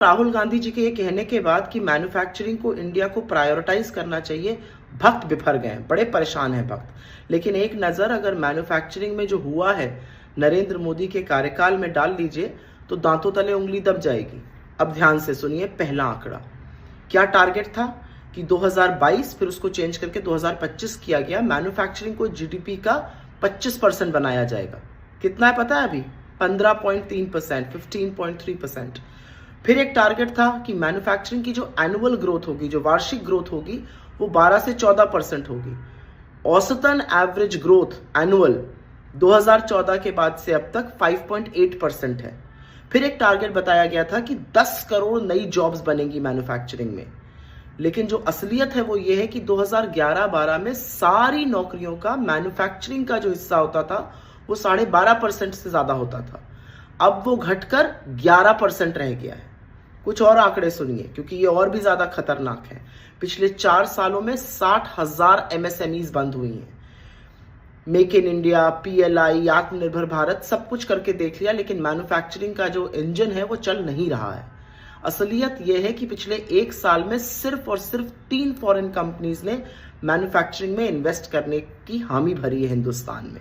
राहुल गांधी जी के ये कहने के बाद कि मैन्युफैक्चरिंग को इंडिया को प्रायोरिटाइज करना चाहिए, भक्त बिफर गए हैं, बड़े परेशान हैं भक्त। लेकिन एक नज़र अगर मैन्युफैक्चरिंग में जो हुआ है नरेंद्र मोदी के कार्यकाल में डाल लीजिए तो दांतों तले उंगली दब जाएगी। अब ध्यान से सुनिए, पहला आंकड़ा क्या टारगेट था कि 2022 फिर उसको चेंज करके 2025 किया गया, मैन्युफैक्चरिंग को जीडीपी का 25% बनाया जाएगा। कितना है पता है? अभी 15.3%, 15.3%। फिर एक टारगेट था कि मैन्युफैक्चरिंग की जो एनुअल ग्रोथ होगी, जो वार्षिक ग्रोथ होगी, वो 12 से 14% होगी। औसतन एवरेज ग्रोथ एनुअल 2014 के बाद से अब तक 5.8% है। फिर एक टारगेट बताया गया था कि 10 करोड़ नई जॉब्स बनेंगी मैन्युफैक्चरिंग में। लेकिन जो असलियत है वो ये है कि 2011-12 में सारी नौकरियों का मैन्युफैक्चरिंग का जो हिस्सा होता था वो 12.5% से ज्यादा होता था। अब वो घटकर 11% रह गया है। कुछ और आंकड़े सुनिए, क्योंकि ये और भी ज्यादा खतरनाक है। पिछले 4 सालों में 60,000 एमएसएमईज बंद हुई हैं। मेक इन इंडिया, पीएलआई, आत्मनिर्भर भारत सब कुछ करके देख लिया, लेकिन मैन्युफैक्चरिंग का जो इंजन है वो चल नहीं रहा है। असलियत यह है कि पिछले 1 साल में सिर्फ और सिर्फ 3 फॉरेन कंपनीज ने मैन्युफैक्चरिंग में इन्वेस्ट करने की हामी भरी है हिंदुस्तान में।